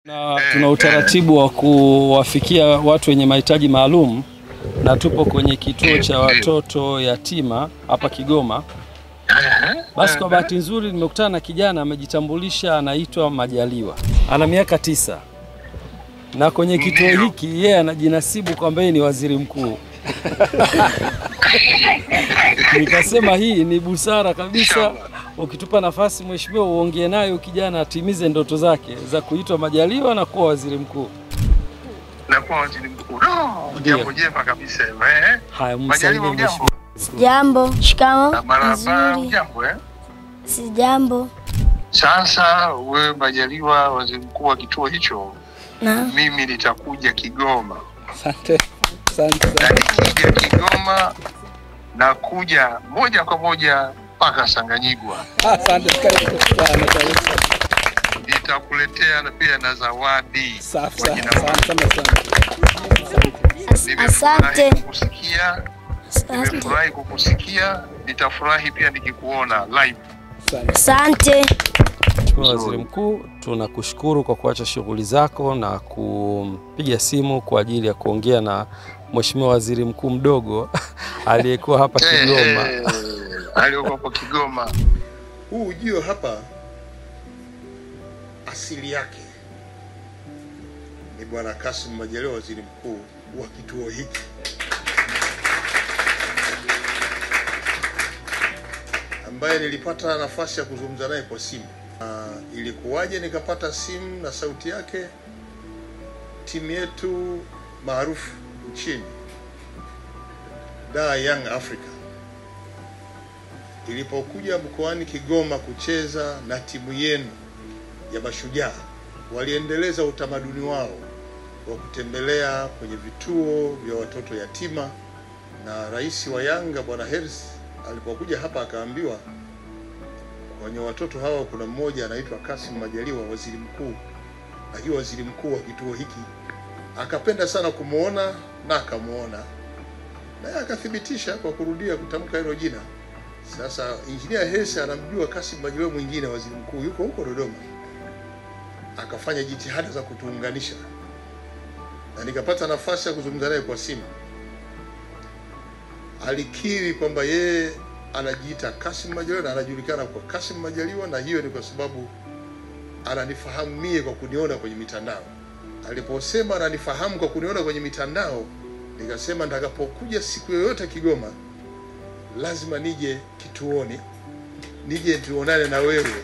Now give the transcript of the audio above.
Na tuna utaratibu wa kuwafikia watu wenye mahitaji maalum na tupo kwenye kituo cha watoto yatima hapa Kigoma. Basi kwa bahati nzuri nimekutana na kijana amejitambulisha, anaitwa Majaliwa. Ana miaka 9. Na kwenye kituo hiki yeye anajinasibu kwamba yeye ni waziri mkuu. Nikasema hii ni busara kabisa. Ukitupa nafasi mheshimiwa uongee naye kijana atimize ndoto zake za kuitwa Majaliwa na kuwa waziri mkuu. Na kuwa waziri mkuu. Jambo jema kabisa. Haya, msaidie mheshimiwa. Jambo, shikamo. Marhaba, jambo Si jambo. Sasa wewe Majaliwa waziri mkuu wa kituo hicho. Na mimi nitakuja Kigoma. Asante. Asante. Nikija Kigoma na kuja moja kwa moja mpaka Sanganyigwa. Asante sana. Nitakuletea na pia na zawadi. Safi sana. asante. Kukusikia. Nimefurahi kukusikia. Nitafurahi pia nikikuona live. Asante. Waziri Mkuu, tunakushukuru kwa kuacha shughuli zako na kupiga simu kwa ajili ya kuongea na mheshimiwa waziri mkuu mdogo aliyekuwa hapa Kigoma. Aliyekuwa hapa Kigoma. Huu ujio hapa asili yake ni Bwana Kassim Majaliwa, waziri mkuu wa kituo hiki, ambaye nilipata nafasi ya kuzungumza naye kwa simu. Ilikuwaje nikapata simu na sauti yake? Timu yetu maarufu nchini, Dar Young Africa, ilipokuja mkoani Kigoma kucheza na timu yenu ya Mashujaa, waliendeleza utamaduni wao wa kutembelea kwenye vituo vya watoto yatima, na rais wa Yanga Bwana Hersi alipokuja hapa akaambiwa kwenye watoto hawa kuna mmoja anaitwa Kassim Majaliwa, waziri mkuu, na hiyo waziri mkuu wa kituo hiki. Akapenda sana kumuona na akamuona, naye akathibitisha kwa kurudia kutamka hilo jina. Sasa Engineer Hersi anamjua Kassim Majaliwa mwingine waziri mkuu yuko huko Dodoma, akafanya jitihada za kutuunganisha na nikapata nafasi ya kuzungumza naye kwa simu. Alikiri kwamba yeye anajiita Kassim Majaliwa na anajulikana kwa Kassim Majaliwa, na hiyo ni kwa sababu ananifahamu mie kwa kuniona kwenye mitandao. Aliposema ananifahamu kwa kuniona kwenye mitandao, nikasema nitakapokuja siku yoyote Kigoma lazima nije kituoni, nije tuonane na wewe.